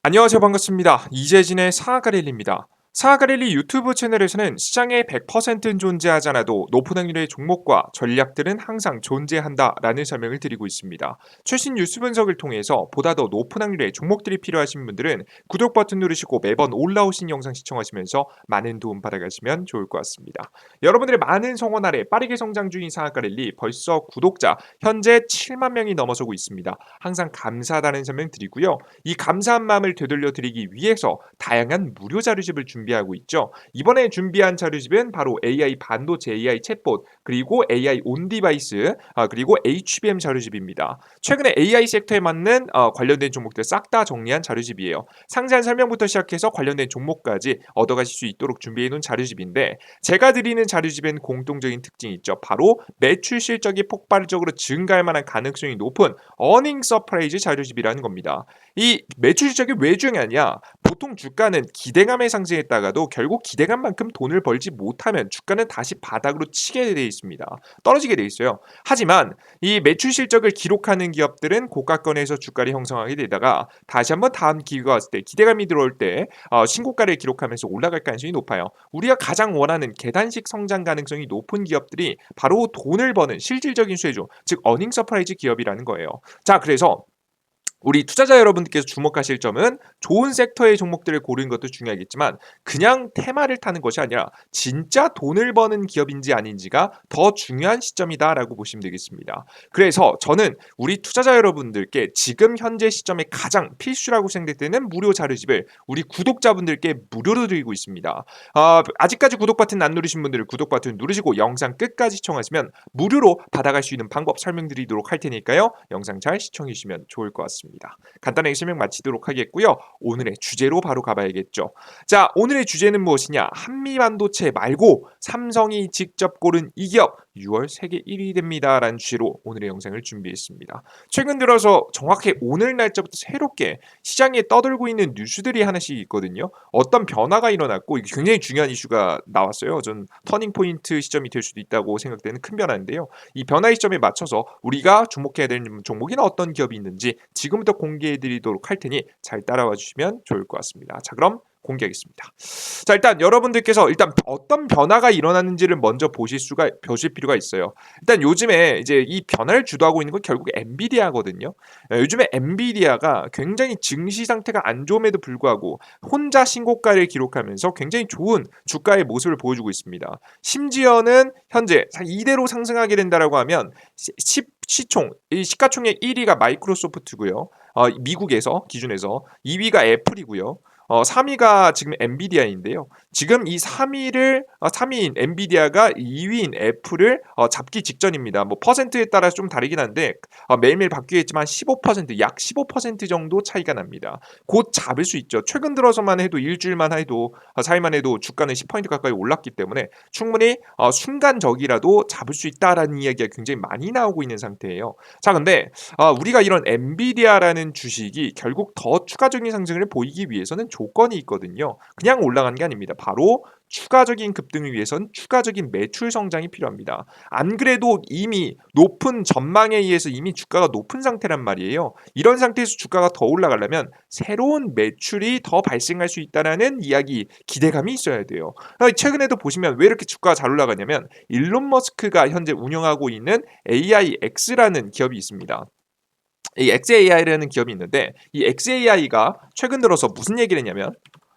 안녕하세요. 반갑습니다. 이재진의 사가렐리입니다. 사가렐리 유튜브 채널에서는 시장에 100%는 존재하지 않아도 높은 확률의 종목과 전략들은 항상 존재한다라는 설명을 드리고 있습니다. 최신 뉴스 분석을 통해서 보다 더 높은 확률의 종목들이 필요하신 분들은 구독 버튼 누르시고 매번 올라오신 영상 시청하시면서 많은 도움 받아가시면 좋을 것 같습니다. 여러분들의 많은 성원 아래 빠르게 성장 중인 사가렐리 벌써 구독자 현재 7만 명이 넘어서고 있습니다. 항상 감사하다는 설명 드리고요. 이 감사한 마음을 되돌려 드리기 위해서 다양한 무료 자료집을 준비하고 있죠. 이번에 준비한 자료집은 바로 AI 반도체, AI 챗봇, 그리고 AI 온 디바이스, 그리고 HBM 자료집입니다. 최근에 AI 섹터에 맞는 관련된 종목들 싹 다 정리한 자료집이에요. 상세한 설명부터 시작해서 관련된 종목까지 얻어가실 수 있도록 준비해 놓은 자료집인데 제가 드리는 자료집엔 공통적인 특징이 있죠. 바로 매출 실적이 폭발적으로 증가할 만한 가능성이 높은 어닝 서프라이즈 자료집이라는 겁니다. 이 매출 실적이 왜 중요하냐? 보통 주가는 기대감에 상승했다가도 결국 기대감만큼 돈을 벌지 못하면 주가는 다시 바닥으로 치게 돼 있습니다. 떨어지게 돼 있어요. 하지만 이 매출 실적을 기록하는 기업들은 고가권에서 주가를 형성하게 되다가 다시 한번 다음 기회가 왔을 때 기대감이 들어올 때 신고가를 기록하면서 올라갈 가능성이 높아요. 우리가 가장 원하는 계단식 성장 가능성이 높은 기업들이 바로 돈을 버는 실질적인 수혜주, 즉 어닝 서프라이즈 기업이라는 거예요. 자, 그래서 우리 투자자 여러분들께서 주목하실 점은 좋은 섹터의 종목들을 고르는 것도 중요하겠지만 그냥 테마를 타는 것이 아니라 진짜 돈을 버는 기업인지 아닌지가 더 중요한 시점이다라고 보시면 되겠습니다. 그래서 저는 우리 투자자 여러분들께 지금 현재 시점에 가장 필수라고 생각되는 무료 자료집을 우리 구독자분들께 무료로 드리고 있습니다. 아직까지 구독 버튼 안 누르신 분들은 구독 버튼 누르시고 영상 끝까지 시청하시면 무료로 받아갈 수 있는 방법 설명드리도록 할 테니까요. 영상 잘 시청해 주시면 좋을 것 같습니다. 간단하게 설명 마치도록 하겠고요. 오늘의 주제로 바로 가봐야겠죠. 자, 오늘의 주제는 무엇이냐? 한미반도체 말고 삼성이 직접 고른 이 기업 6월 세계 1위 됩니다라는 주제로 오늘의 영상을 준비했습니다. 최근 들어서 정확히 오늘 날짜부터 새롭게 시장에 떠들고 있는 뉴스들이 하나씩 있거든요. 어떤 변화가 일어났고 이게 굉장히 중요한 이슈가 나왔어요. 전 터닝 포인트 시점이 될 수도 있다고 생각되는 큰 변화인데요. 이 변화 시점에 맞춰서 우리가 주목해야 되는 종목이나 어떤 기업이 있는지 지금부터 공개해 드리도록 할 테니 잘 따라와 주시면 좋을 것 같습니다. 자, 그럼 공개하겠습니다. 자, 일단 여러분들께서 어떤 변화가 일어났는지를 먼저 보실 필요가 있어요. 일단 요즘에 이제 이 변화를 주도하고 있는 건 결국 엔비디아거든요. 요즘에 엔비디아가 굉장히 증시 상태가 안 좋음에도 불구하고 혼자 신고가를 기록하면서 굉장히 좋은 주가의 모습을 보여주고 있습니다. 심지어는 현재 이대로 상승하게 된다라고 하면 이 시가총액 1위가 마이크로소프트고요. 미국에서 기준에서 2위가 애플이고요. 3위가 지금 엔비디아인데요. 지금 이 3위인 엔비디아가 2위인 애플을 잡기 직전입니다. 뭐 퍼센트에 따라서 좀 다르긴 한데 매일매일 바뀌겠지만 15%, 약 15% 정도 차이가 납니다. 곧 잡을 수 있죠. 최근 들어서만 해도 일주일만 해도 사이만 해도 주가는 10% 가까이 올랐기 때문에 충분히 순간적이라도 잡을 수 있다라는 이야기가 굉장히 많이 나오고 있는 상태예요. 자, 근데 우리가 이런 엔비디아라는 주식이 결국 더 추가적인 상승을 보이기 위해서는 조건이 있거든요. 그냥 올라가는 게 아닙니다. 바로 추가적인 급등을 위해선 추가적인 매출 성장이 필요합니다. 안 그래도 이미 높은 전망에 의해서 이미 주가가 높은 상태란 말이에요. 이런 상태에서 주가가 더 올라가려면 새로운 매출이 더 발생할 수 있다는 이야기, 기대감이 있어야 돼요. 최근에도 보시면 왜 이렇게 주가가 잘 올라가냐면 일론 머스크가 현재 운영하고 있는 AIX라는 기업이 있습니다. 이 XAI라는 기업이 있는데 이 XAI가 최근 들어서 무슨 얘기를 했냐면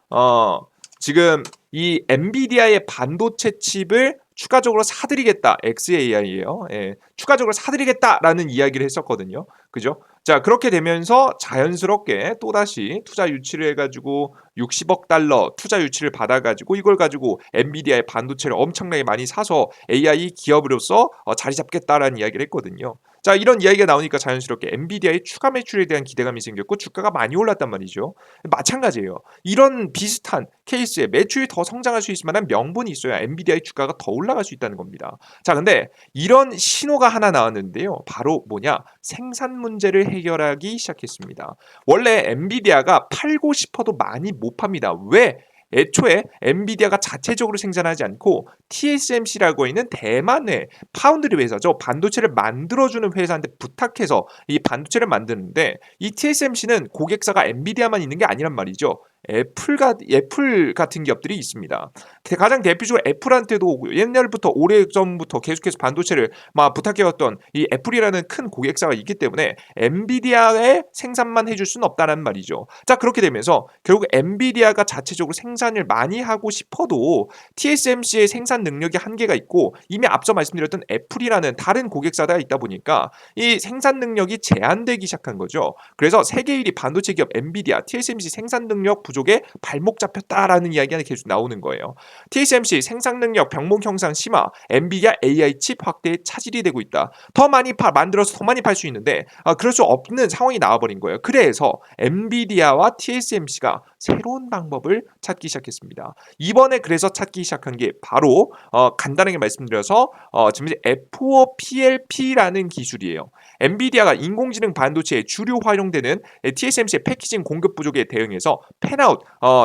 어, 지금 이 엔비디아의 반도체 칩을 추가적으로 사들이겠다. XAI예요. 예, 추가적으로 사들이겠다라는 이야기를 했었거든요. 그죠? 자, 그렇게 되면서 자연스럽게 또다시 투자 유치를 해가지고 60억 달러 투자 유치를 받아가지고 이걸 가지고 엔비디아의 반도체를 엄청나게 많이 사서 AI 기업으로서 자리 잡겠다라는 이야기를 했거든요. 자, 이런 이야기가 나오니까 자연스럽게 엔비디아의 추가 매출에 대한 기대감이 생겼고 주가가 많이 올랐단 말이죠. 마찬가지예요. 이런 비슷한 케이스에 매출이 더 성장할 수 있을 만한 명분이 있어야 엔비디아의 주가가 더 올라갈 수 있다는 겁니다. 자, 근데 이런 신호가 하나 나왔는데요. 바로 뭐냐? 생산 문제를 해결하기 시작했습니다. 원래 엔비디아가 팔고 싶어도 많이 못 팝니다. 왜? 애초에 엔비디아가 자체적으로 생산하지 않고 TSMC라고 있는 대만의 파운드리 회사죠. 반도체를 만들어주는 회사한테 부탁해서 이 반도체를 만드는데 이 TSMC는 고객사가 엔비디아만 있는 게 아니란 말이죠. 애플 같은 기업들이 있습니다. 가장 대표적으로 애플한테도 옛날부터 오래전부터 계속해서 반도체를 막 부탁해왔던 이 애플이라는 큰 고객사가 있기 때문에 엔비디아의 생산만 해줄 수는 없다는 말이죠. 자, 그렇게 되면서 결국 엔비디아가 자체적으로 생산을 많이 하고 싶어도 TSMC의 생산 능력이 한계가 있고 이미 앞서 말씀드렸던 애플이라는 다른 고객사가 있다 보니까 이 생산 능력이 제한되기 시작한 거죠. 그래서 세계 1위 반도체 기업 엔비디아, TSMC 생산 능력 부족에 발목 잡혔다라는 이야기가 계속 나오는 거예요. TSMC 생산 능력 병목 형상 심화, 엔비디아 AI 칩 확대에 차질이 되고 있다. 더 많이 만들어서 더 많이 팔 수 있는데 그럴 수 없는 상황이 나와버린 거예요. 그래서 엔비디아와 TSMC가 새로운 방법을 찾기 시작했습니다. 이번에 그래서 찾기 시작한 게 바로 간단하게 말씀드려서 지금 이제 FOPLP라는 기술이에요. 엔비디아가 인공지능 반도체에 주로 활용되는 TSMC의 패키징 공급 부족에 대응해서 팬아웃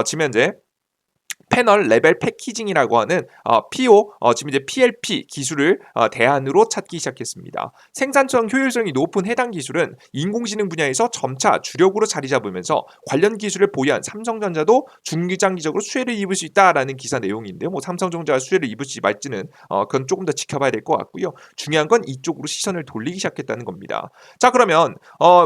지금 현재 패널 레벨 패키징이라고 하는 PO, 지금 이제 PLP 기술을 대안으로 찾기 시작했습니다. 생산성 효율성이 높은 해당 기술은 인공지능 분야에서 점차 주력으로 자리 잡으면서 관련 기술을 보유한 삼성전자도 중장기적으로 수혜를 입을 수 있다라는 기사 내용인데요. 뭐 삼성전자가 수혜를 입을지 말지는 그건 조금 더 지켜봐야 될 것 같고요. 중요한 건 이쪽으로 시선을 돌리기 시작했다는 겁니다. 자, 그러면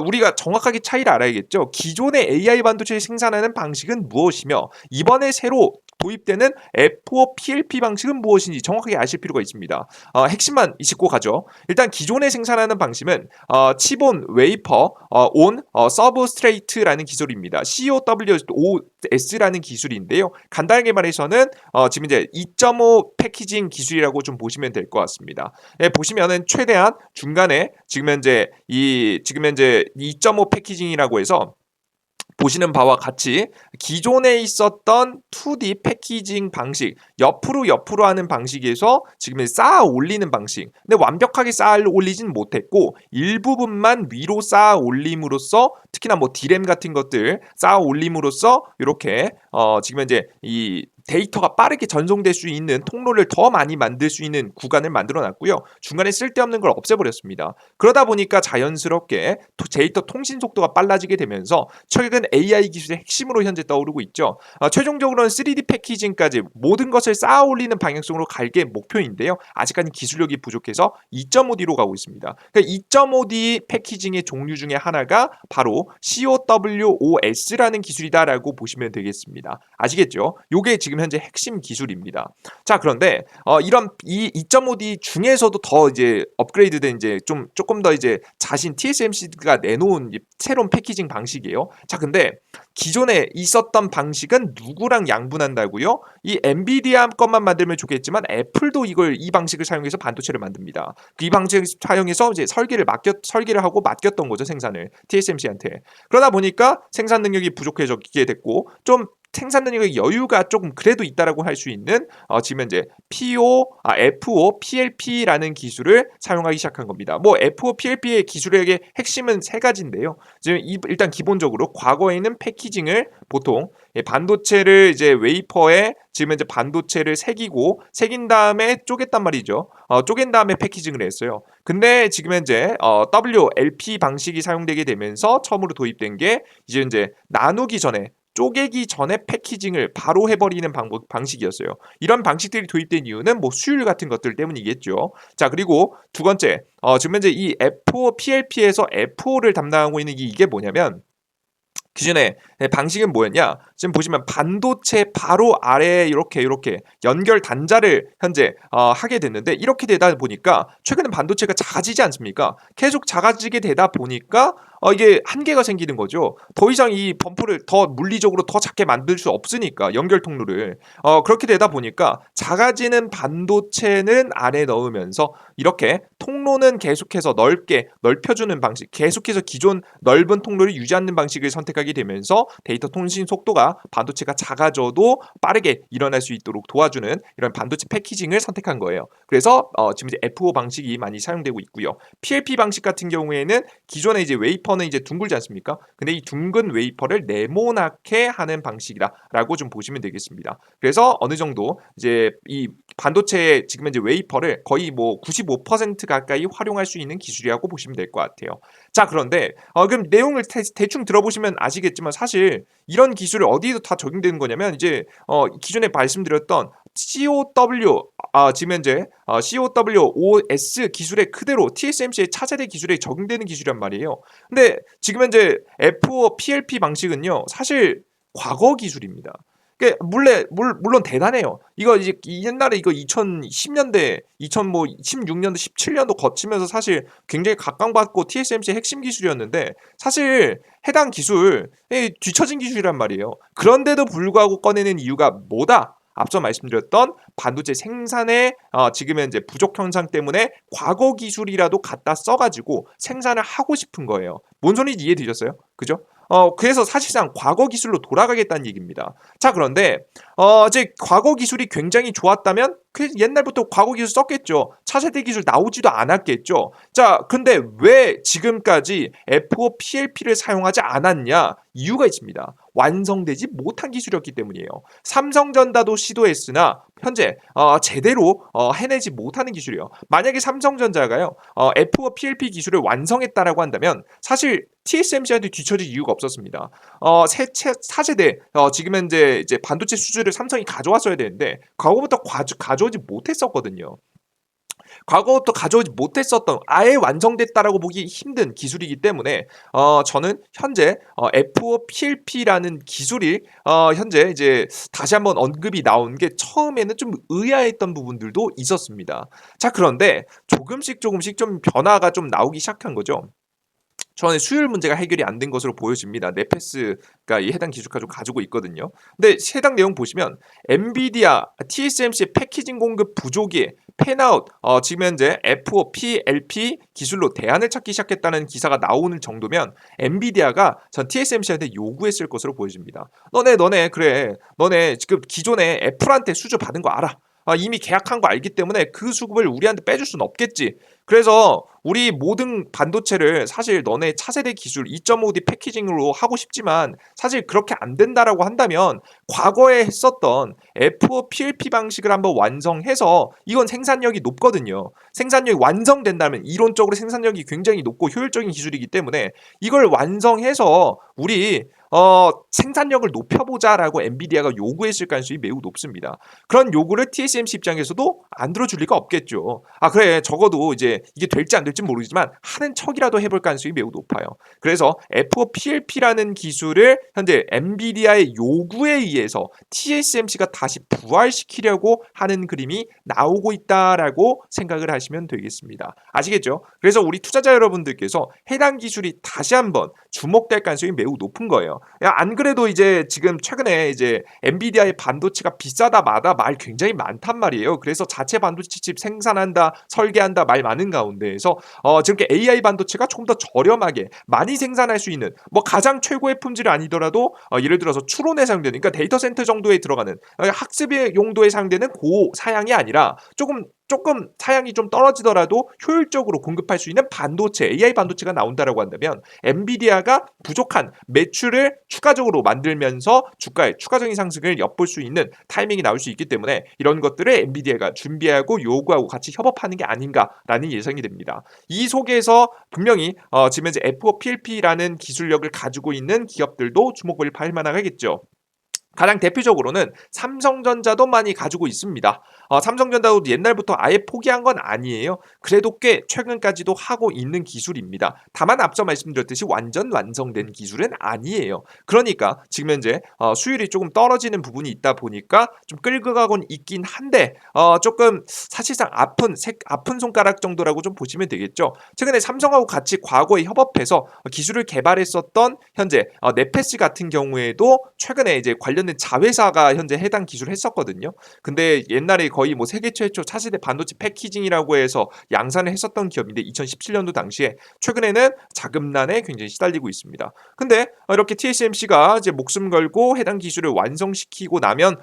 우리가 정확하게 차이를 알아야겠죠. 기존의 AI 반도체를 생산하는 방식은 무엇이며 이번에 새로 도입되는 FOPLP 방식은 무엇인지 정확하게 아실 필요가 있습니다. 핵심만 짚고 가죠. 일단 기존에 생산하는 방식은 칩온 웨이퍼 온 서브스트레이트라는 기술입니다. COWOS라는 기술인데요. 간단하게 말해서는 지금 이제 2.5 패키징 기술이라고 좀 보시면 될 것 같습니다. 예, 보시면은 최대한 중간에 지금 현재 2.5 패키징이라고 해서 보시는 바와 같이 기존에 있었던 2D 패키징 방식, 옆으로 하는 방식에서 지금 쌓아 올리는 방식. 근데 완벽하게 쌓아 올리진 못했고 일부분만 위로 쌓아 올림으로써 특히나 뭐 디램 같은 것들 쌓아 올림으로써 이렇게 지금 이제 이 데이터가 빠르게 전송될 수 있는 통로를 더 많이 만들 수 있는 구간을 만들어 놨고요. 중간에 쓸데없는 걸 없애버렸습니다. 그러다 보니까 자연스럽게 데이터 통신 속도가 빨라지게 되면서 최근 AI 기술의 핵심으로 현재 떠오르고 있죠. 최종적으로는 3D 패키징까지 모든 것을 쌓아 올리는 방향성으로 갈 게 목표인데요. 아직까지 기술력이 부족해서 2.5D로 가고 있습니다. 그러니까 2.5D 패키징의 종류 중에 하나가 바로 COWOS라는 기술이다라고 보시면 되겠습니다. 아시겠죠? 요게 지금 현재 핵심 기술입니다. 자, 그런데 이런 이 2.5D 중에서도 더 이제 업그레이드된 이제 조금 더 이제 TSMC가 내놓은 새로운 패키징 방식이에요. 자, 근데 기존에 있었던 방식은 누구랑 양분한다고요? 이 엔비디아 것만 만들면 좋겠지만 애플도 이 방식을 사용해서 반도체를 만듭니다. 이 방식을 사용해서 이제 설계를 하고 맡겼던 거죠, 생산을 TSMC한테. 그러다 보니까 생산 능력이 부족해지게 됐고 좀 생산 능력의 여유가 조금 그래도 있다라고 할 수 있는 지금 현재 FOPLP라는 기술을 사용하기 시작한 겁니다. 뭐 FOPLP의 기술의 핵심은 세 가지인데요. 지금 일단 기본적으로 과거에는 패키징을 보통 반도체를 이제 웨이퍼에 지금 이제 반도체를 새긴 다음에 쪼갰단 말이죠. 쪼갠 다음에 패키징을 했어요. 근데 지금 현재 WLP 방식이 사용되게 되면서 처음으로 도입된 게 이제 나누기 전에 쪼개기 전에 패키징을 바로 해버리는 방식이었어요. 이런 방식들이 도입된 이유는 뭐 수율 같은 것들 때문이겠죠. 자, 그리고 두 번째, 지금 현재 이 FOPLP에서 FO를 담당하고 있는 이게 뭐냐면 기존의 방식은 뭐였냐? 지금 보시면 반도체 바로 아래에 이렇게 연결 단자를 현재 하게 됐는데 이렇게 되다 보니까 최근에 반도체가 작아지지 않습니까? 계속 작아지게 되다 보니까 이게 한계가 생기는 거죠. 더 이상 이 범프를 더 물리적으로 더 작게 만들 수 없으니까 연결 통로를 그렇게 되다 보니까 작아지는 반도체는 안에 넣으면서 이렇게 통로는 계속해서 넓혀주는 방식, 계속해서 기존 넓은 통로를 유지하는 방식을 선택하게 되면서 데이터 통신 속도가 반도체가 작아져도 빠르게 일어날 수 있도록 도와주는 이런 반도체 패키징을 선택한 거예요. 그래서 지금 이제 FO 방식이 많이 사용되고 있고요. PLP 방식 같은 경우에는 기존에 이제 웨이퍼 웨이퍼는 이제 둥글지 않습니까? 근데 이 둥근 웨이퍼를 네모나게 하는 방식이다라고 좀 보시면 되겠습니다. 그래서 어느 정도 이제 이 반도체의 지금 이제 웨이퍼를 거의 뭐 95% 가까이 활용할 수 있는 기술이라고 보시면 될 것 같아요. 자, 그런데 그럼 내용을 대충 들어보시면 아시겠지만 사실 이런 기술이 어디에도 다 적용되는 거냐면 이제 기존에 말씀드렸던 COW 지금 현재 COWOS 기술의 그대로 TSMC의 차세대 기술에 적용되는 기술이란 말이에요. 근데 지금 현재 F5 PLP 방식은요, 사실 과거 기술입니다. 물론 대단해요. 이거 이제 옛날에 이거 2010년대, 2016년도, 17년도 거치면서 사실 굉장히 각광받고 TSMC의 핵심 기술이었는데 사실 해당 기술 뒤처진 기술이란 말이에요. 그런데도 불구하고 꺼내는 이유가 뭐다? 앞서 말씀드렸던 반도체 생산의 지금 현재 부족 현상 때문에 과거 기술이라도 갖다 써가지고 생산을 하고 싶은 거예요. 뭔 소리인지 이해되셨어요? 그죠? 그래서 사실상 과거 기술로 돌아가겠다는 얘기입니다. 자, 그런데 이제 과거 기술이 굉장히 좋았다면 그 옛날부터 과거 기술 썼겠죠. 차세대 기술 나오지도 않았겠죠. 자, 근데 왜 지금까지 F5 PLP를 사용하지 않았냐? 이유가 있습니다. 완성되지 못한 기술이었기 때문이에요. 삼성전자도 시도했으나 현재 제대로 해내지 못하는 기술이에요. 만약에 삼성전자가요 F5 PLP 기술을 완성했다라고 한다면 사실 TSMC한테 뒤처질 이유가 없었습니다. 새 4세대 지금 현재 이제 반도체 수주를 삼성이 가져왔어야 되는데 과거부터 가져오지 못했었거든요. 과거부터 가져오지 못했었던 아예 완성됐다라고 보기 힘든 기술이기 때문에 저는 현재 F5 PLP라는 기술이 현재 이제 다시 한번 언급이 나온 게 처음에는 좀 의아했던 부분들도 있었습니다. 자, 그런데 조금씩 좀 변화가 좀 나오기 시작한 거죠. 저는 수율 문제가 해결이 안 된 것으로 보여집니다. 네페스가 이 해당 기술 가지고 있거든요. 근데 해당 내용 보시면 엔비디아, TSMC의 패키징 공급 부족이 팬아웃, 지금 현재 F5 PLP 기술로 대안을 찾기 시작했다는 기사가 나오는 정도면 엔비디아가 전 TSMC한테 요구했을 것으로 보여집니다. 너네 지금 기존에 애플한테 수주 받은 거 알아. 이미 계약한 거 알기 때문에 그 수급을 우리한테 빼줄 수는 없겠지. 그래서 우리 모든 반도체를 사실 너네 차세대 기술 2.5D 패키징으로 하고 싶지만 사실 그렇게 안 된다라고 한다면 과거에 했었던 F5 PLP 방식을 한번 완성해서 이건 생산력이 높거든요. 생산력이 완성된다면 이론적으로 생산력이 굉장히 높고 효율적인 기술이기 때문에 이걸 완성해서 우리 생산력을 높여보자라고 엔비디아가 요구했을 가능성이 매우 높습니다. 그런 요구를 TSMC 입장에서도 안 들어줄 리가 없겠죠. 그래, 적어도 이제 이게 될지 안 될지 모르지만 하는 척이라도 해볼 가능성이 매우 높아요. 그래서 F5 PLP라는 기술을 현재 엔비디아의 요구에 의해서 TSMC가 다시 부활시키려고 하는 그림이 나오고 있다라고 생각을 하시면 되겠습니다. 아시겠죠? 그래서 우리 투자자 여러분들께서 해당 기술이 다시 한번 주목될 가능성이 매우 높은 거예요. 안 그래도 이제 지금 최근에 이제 엔비디아의 반도체가 비싸다마다 말 굉장히 많단 말이에요. 그래서 자체 반도체 칩 생산한다, 설계한다 말 많은 가운데에서 지금 AI 반도체가 조금 더 저렴하게 많이 생산할 수 있는 뭐 가장 최고의 품질이 아니더라도 예를 들어서 추론에 사용되는 그러니까 데이터 센터 정도에 들어가는 학습의 용도에 사용되는 고 사양이 아니라 조금 사양이 좀 떨어지더라도 효율적으로 공급할 수 있는 반도체, AI 반도체가 나온다라고 한다면 엔비디아가 부족한 매출을 추가적으로 만들면서 주가의 추가적인 상승을 엿볼 수 있는 타이밍이 나올 수 있기 때문에 이런 것들을 엔비디아가 준비하고 요구하고 같이 협업하는 게 아닌가라는 예상이 됩니다. 이 속에서 분명히 지금 현재 F5 PLP라는 기술력을 가지고 있는 기업들도 주목을 할 만하겠죠. 가장 대표적으로는 삼성전자도 많이 가지고 있습니다. 삼성전자도 옛날부터 아예 포기한 건 아니에요. 그래도 꽤 최근까지도 하고 있는 기술입니다. 다만 앞서 말씀드렸듯이 완전 완성된 기술은 아니에요. 그러니까 지금 현재 수율이 조금 떨어지는 부분이 있다 보니까 좀 끌고 가곤 있긴 한데 조금 사실상 아픈 손가락 정도라고 좀 보시면 되겠죠. 최근에 삼성하고 같이 과거에 협업해서 기술을 개발했었던 현재 네페스 같은 경우에도 최근에 이제 관련 보면은 자회사가 현재 해당 기술을 했었거든요. 근데 옛날에 거의 뭐 세계 최초 차세대 반도체 패키징이라고 해서 양산을 했었던 기업인데 2017년도 당시에 최근에는 자금난에 굉장히 시달리고 있습니다. 근데 이렇게 TSMC가 이제 목숨 걸고 해당 기술을 완성시키고 나면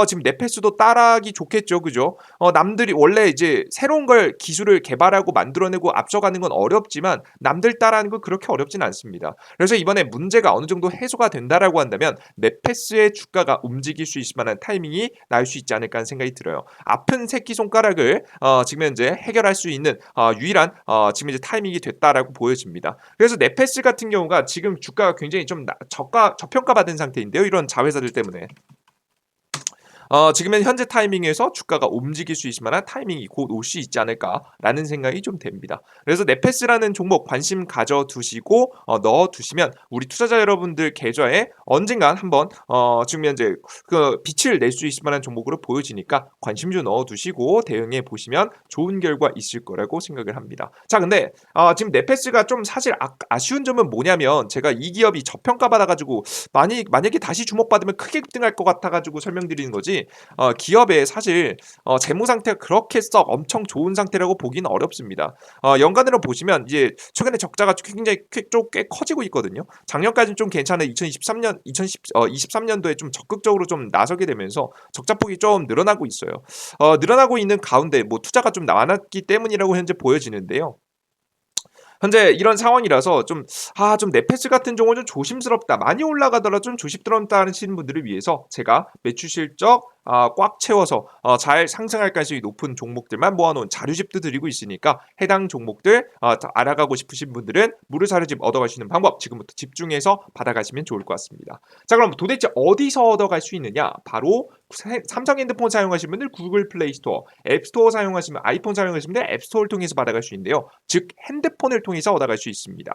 지금 네페스도 따라하기 좋겠죠. 그죠? 남들이 원래 이제 새로운 걸 기술을 개발하고 만들어내고 앞서가는 건 어렵지만 남들 따라하는 건 그렇게 어렵진 않습니다. 그래서 이번에 문제가 어느 정도 해소가 된다라고 한다면 넷패스의 주가가 움직일 수 있을 만한 타이밍이 날 수 있지 않을까 하는 생각이 들어요. 아픈 새끼손가락을 지금 현재 해결할 수 있는 유일한 지금 이제 타이밍이 됐다라고 보여집니다. 그래서 넷패스 같은 경우가 지금 주가가 굉장히 좀 저평가받은 상태인데요. 이런 자회사들 때문에. 지금은 현재 타이밍에서 주가가 움직일 수 있을 만한 타이밍이 곧 올 수 있지 않을까라는 생각이 좀 됩니다. 그래서 넷패스라는 종목 관심 가져두시고 넣어두시면 우리 투자자 여러분들 계좌에 언젠간 한번 지금 현재 그 빛을 낼 수 있을 만한 종목으로 보여지니까 관심 좀 넣어두시고 대응해 보시면 좋은 결과 있을 거라고 생각을 합니다. 자, 근데 지금 넷패스가 좀 사실 아쉬운 점은 뭐냐면 제가 이 기업이 저평가 받아가지고 만약에 다시 주목받으면 크게 급등할 것 같아가지고 설명드리는 거지. 기업의 사실 재무 상태가 그렇게 썩 엄청 좋은 상태라고 보기는 어렵습니다. 연간으로 보시면 이제 최근에 적자가 굉장히 꽤 커지고 있거든요. 작년까지는 좀 괜찮은 2023년도에 좀 적극적으로 좀 나서게 되면서 적자폭이 좀 늘어나고 있어요. 늘어나고 있는 가운데 뭐 투자가 좀 많았기 때문이라고 현재 보여지는데요. 현재 이런 상황이라서 좀 넷패스 같은 경우는 좀 조심스럽다. 많이 올라가더라도 좀 조심스럽다 하시는 분들을 위해서 제가 매출 실적 꽉 채워서 잘 상승할 가능성이 높은 종목들만 모아놓은 자료집도 드리고 있으니까 해당 종목들 알아가고 싶으신 분들은 무료 자료집 얻어갈 수 있는 방법 지금부터 집중해서 받아가시면 좋을 것 같습니다. 자, 그럼 도대체 어디서 얻어갈 수 있느냐? 바로 삼성 핸드폰 사용하시는 분들 구글 플레이 스토어, 앱 스토어 사용하시면 아이폰 사용하시는 분들 앱 스토어를 통해서 받아갈 수 있는데요. 즉 핸드폰을 통해서 얻어갈 수 있습니다.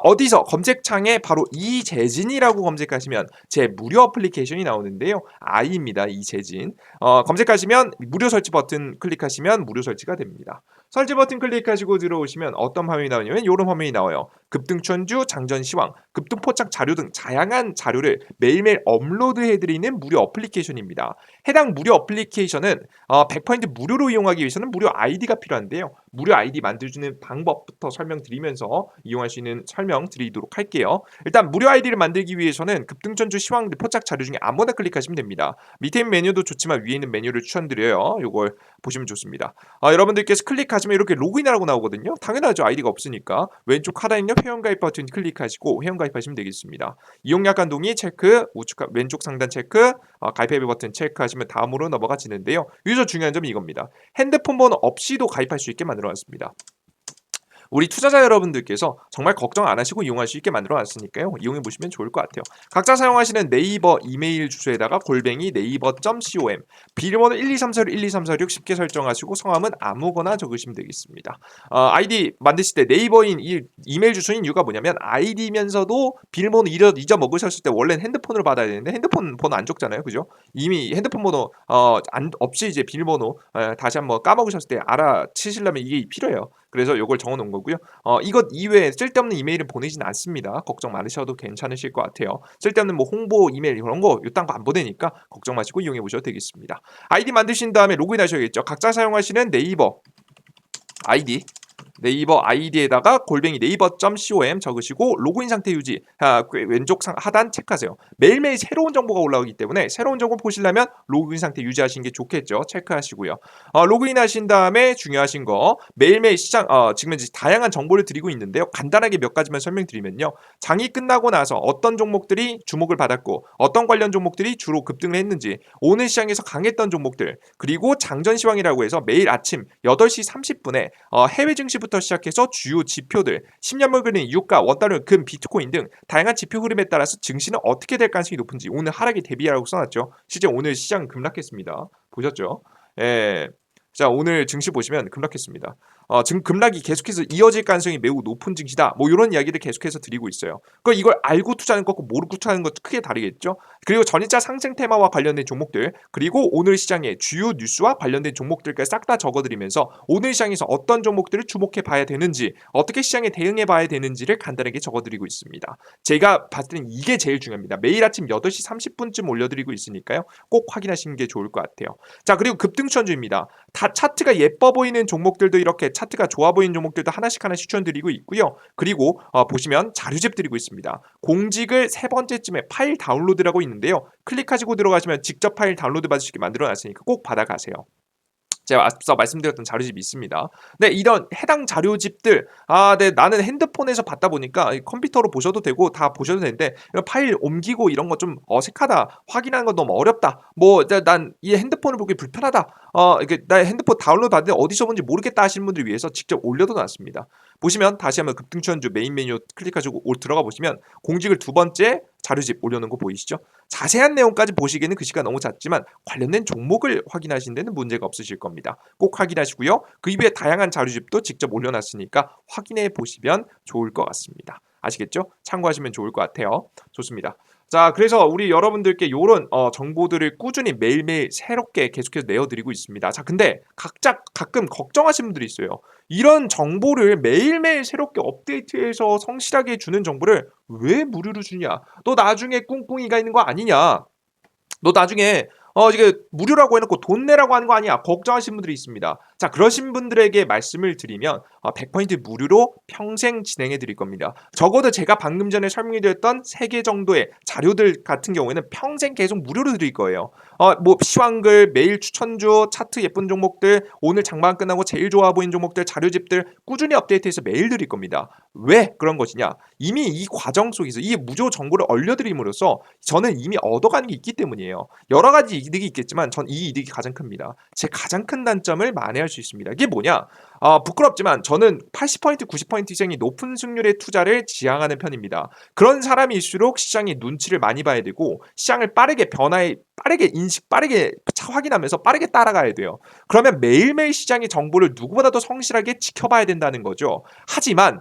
어디서 검색창에 바로 이재진이라고 검색하시면 제 무료 어플리케이션이 나오는데요. 아이입니다. 이재진. 검색하시면 무료 설치 버튼 클릭하시면 무료 설치가 됩니다. 설치 버튼 클릭하시고 들어오시면 어떤 화면이 나오냐면 이런 화면이 나와요. 급등천주, 장전 시황, 급등 포착 자료 등 다양한 자료를 매일매일 업로드해드리는 무료 어플리케이션입니다. 해당 무료 어플리케이션은 100% 무료로 이용하기 위해서는 무료 아이디가 필요한데요. 무료 아이디 만들어주는 방법부터 설명드리면서 이용할 수 있는 설명드리도록 할게요. 일단 무료 아이디를 만들기 위해서는 급등전주 시황 포착 자료 중에 아무나 클릭하시면 됩니다. 밑에 있는 메뉴도 좋지만 위에 있는 메뉴를 추천드려요. 이걸 보시면 좋습니다. 여러분들께서 클릭하시면 이렇게 로그인하라고 나오거든요. 당연하죠. 아이디가 없으니까. 왼쪽 하단에 있는 회원가입 버튼 클릭하시고 회원가입하시면 되겠습니다. 이용약 한동의 체크, 왼쪽 상단 체크, 가입해비 버튼 체크하시면 다음으로 넘어가지는데요. 여기서 중요한 점이 이겁니다. 핸드폰 번호 없이도 가입할 수 있게 만들어놨습니다. 우리 투자자 여러분들께서 정말 걱정 안 하시고 이용할 수 있게 만들어놨으니까요. 이용해 보시면 좋을 것 같아요. 각자 사용하시는 네이버 이메일 주소에다가 골뱅이 네이버.com 비밀번호 12346 쉽게 설정하시고 성함은 아무거나 적으시면 되겠습니다. 아이디 만드실 때 네이버인 이메일 주소인 이유가 뭐냐면 아이디면서도 비밀번호 잊어먹으셨을 때 원래는 핸드폰으로 받아야 되는데 핸드폰 번호 안 적잖아요. 그죠? 이미 핸드폰 번호 없이 이제 비밀번호 다시 한번 까먹으셨을 때 알아치시려면 이게 필요해요. 그래서 이걸 적어놓은 거고요. 이것 이외에 쓸데없는 이메일을 보내진 않습니다. 걱정 많으셔도 괜찮으실 것 같아요. 쓸데없는 뭐 홍보 이메일 이런 거 이딴 거 안 보내니까 걱정 마시고 이용해 보셔도 되겠습니다. 아이디 만드신 다음에 로그인 하셔야겠죠. 각자 사용하시는 네이버 아이디 네이버 아이디에다가 골뱅이 네이버.com 적으시고 로그인 상태 유지 왼쪽 하단 체크하세요. 매일매일 새로운 정보가 올라오기 때문에 새로운 정보 보시려면 로그인 상태 유지하시는 게 좋겠죠. 체크하시고요. 로그인 하신 다음에 중요하신 거 매일매일 시장 지금 이제 다양한 정보를 드리고 있는데요. 간단하게 몇 가지만 설명드리면요. 장이 끝나고 나서 어떤 종목들이 주목을 받았고 어떤 관련 종목들이 주로 급등을 했는지 오늘 시장에서 강했던 종목들 그리고 장전 시황이라고 해서 매일 아침 8시 30분에 해외 증시부터 시작해서 주요 지표들 10년물 그린 유가, 원달러, 금, 비트코인 등 다양한 지표 흐름에 따라서 증시는 어떻게 될 가능성이 높은지 오늘 하락에 대비하라고 써놨죠. 실제 오늘 시장 급락했습니다. 보셨죠? 예. 자, 오늘 증시 보시면 급락했습니다. 지금 급락이 계속해서 이어질 가능성이 매우 높은 증시다. 뭐 이런 이야기를 계속해서 드리고 있어요. 그 이걸 알고 투자하는 것과 모르고 투자하는 것 크게 다르겠죠. 그리고 전일자 상승 테마와 관련된 종목들 그리고 오늘 시장의 주요 뉴스와 관련된 종목들까지 싹 다 적어드리면서 오늘 시장에서 어떤 종목들을 주목해 봐야 되는지 어떻게 시장에 대응해 봐야 되는지를 간단하게 적어드리고 있습니다. 제가 봤을 때는 이게 제일 중요합니다. 매일 아침 8시 30분쯤 올려드리고 있으니까요. 꼭 확인하시는 게 좋을 것 같아요. 자, 그리고 급등추천주입니다. 다 차트가 예뻐 보이는 종목들도 이렇게 차트가 좋아 보이는 종목들도 하나씩 추천드리고 있고요. 그리고 보시면 자료집 드리고 있습니다. 공직을 세 번째쯤에 파일 다운로드라고 있는데요. 클릭하시고 들어가시면 직접 파일 다운로드 받을 수 있게 만들어놨으니까 꼭 받아가세요. 제가 앞서 말씀드렸던 자료집이 있습니다. 네, 이런 해당 자료집들, 네, 나는 핸드폰에서 봤다 보니까 컴퓨터로 보셔도 되고 다 보셔도 되는데 이런 파일 옮기고 이런 거 좀 어색하다, 확인하는 건 너무 어렵다, 뭐 난 이 핸드폰을 보기 불편하다, 이게 나 핸드폰 다운로드 받는데 어디서 본지 모르겠다 하시는 분들 위해서 직접 올려도 놨습니다. 보시면 다시 한번 급등추천주 메인 메뉴 클릭하시고 들어가 보시면 공직을 두 번째 자료집 올려놓은 거 보이시죠? 자세한 내용까지 보시기에는 글씨가 너무 작지만 관련된 종목을 확인하신 데는 문제가 없으실 겁니다. 꼭 확인하시고요. 그 이외에 다양한 자료집도 직접 올려놨으니까 확인해 보시면 좋을 것 같습니다. 아시겠죠? 참고하시면 좋을 것 같아요. 좋습니다. 자, 그래서 우리 여러분들께 이런 정보들을 꾸준히 매일매일 새롭게 계속해서 내어드리고 있습니다. 자, 근데 각자 가끔 걱정하시는 분들이 있어요. 이런 정보를 매일매일 새롭게 업데이트해서 성실하게 주는 정보를 왜 무료로 주냐? 너 나중에 꿍꿍이가 있는 거 아니냐? 너 나중에 이게 무료라고 해놓고 돈 내라고 하는 거 아니야? 걱정하시는 분들이 있습니다. 자, 그러신 분들에게 말씀을 드리면 100% 무료로 평생 진행해 드릴 겁니다. 적어도 제가 방금 전에 설명해 드렸던 3개 정도의 자료들 같은 경우에는 평생 계속 무료로 드릴 거예요. 뭐 시황글, 매일 추천주, 차트 예쁜 종목들, 오늘 장만 끝나고 제일 좋아 보이는 종목들, 자료집들 꾸준히 업데이트해서 매일 드릴 겁니다. 왜 그런 것이냐? 이미 이 과정 속에서 이 무료 정보를 얼려드림으로써 저는 이미 얻어가는 게 있기 때문이에요. 여러 가지 이득이 있겠지만 전 이 이득이 가장 큽니다. 제 가장 큰 단점을 만회할 수 있습니다. 이게 뭐냐? 부끄럽지만 저는 80% 90% 이상이 높은 승률의 투자를 지향하는 편입니다. 그런 사람일수록 시장의 눈치를 많이 봐야 되고 시장을 빠르게 빠르게 확인하면서 빠르게 따라가야 돼요. 그러면 매일매일 시장의 정보를 누구보다도 성실하게 지켜봐야 된다는 거죠. 하지만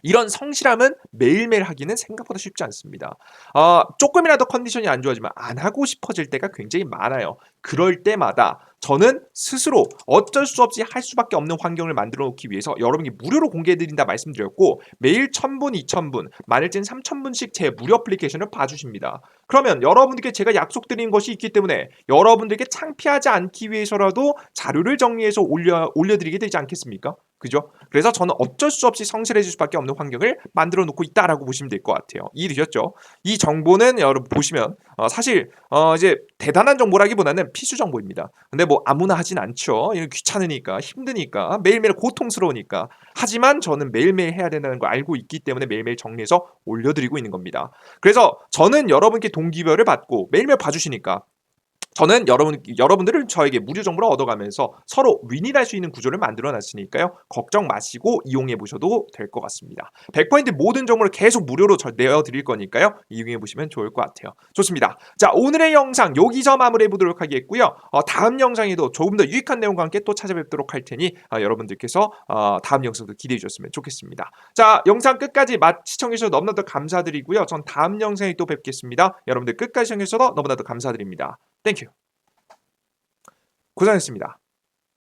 이런 성실함은 매일매일 하기는 생각보다 쉽지 않습니다. 조금이라도 컨디션이 안 좋아지면 안 하고 싶어질 때가 굉장히 많아요. 그럴 때마다 저는 스스로 어쩔 수 없이 할 수밖에 없는 환경을 만들어 놓기 위해서 여러분께 무료로 공개해드린다 말씀드렸고 매일 1000분, 2000분, 많을땐 3000분씩 제 무료 애플리케이션을 봐주십니다. 그러면 여러분들께 제가 약속드린 것이 있기 때문에 여러분들께 창피하지 않기 위해서라도 자료를 정리해서 올려드리게 되지 않겠습니까? 그죠? 그래서 저는 어쩔 수 없이 성실해질 수밖에 없는 환경을 만들어 놓고 있다라고 보시면 될 것 같아요. 이해되셨죠? 이 정보는 여러분 보시면 사실 이제 대단한 정보라기보다는 필수 정보입니다. 근데 뭐 아무나 하진 않죠. 이거 귀찮으니까 힘드니까 매일매일 고통스러우니까. 하지만 저는 매일매일 해야 된다는 걸 알고 있기 때문에 매일매일 정리해서 올려드리고 있는 겁니다. 그래서 저는 여러분께 동기부여를 받고 매일매일 봐주시니까 저는 여러분들을 저에게 무료 정보를 얻어가면서 서로 윈윈할 수 있는 구조를 만들어 놨으니까요. 걱정 마시고 이용해 보셔도 될 것 같습니다. 100% 모든 정보를 계속 무료로 내어 드릴 거니까요. 이용해 보시면 좋을 것 같아요. 좋습니다. 자, 오늘의 영상 여기서 마무리해 보도록 하겠고요. 다음 영상에도 조금 더 유익한 내용과 함께 또 찾아뵙도록 할 테니 여러분들께서 다음 영상도 기대해 주셨으면 좋겠습니다. 자, 영상 끝까지 시청해 주셔서 너무나도 감사드리고요. 전 다음 영상에 또 뵙겠습니다. 여러분들 끝까지 시청해 주셔서 너무나도 감사드립니다. 땡큐. 고생하셨습니다.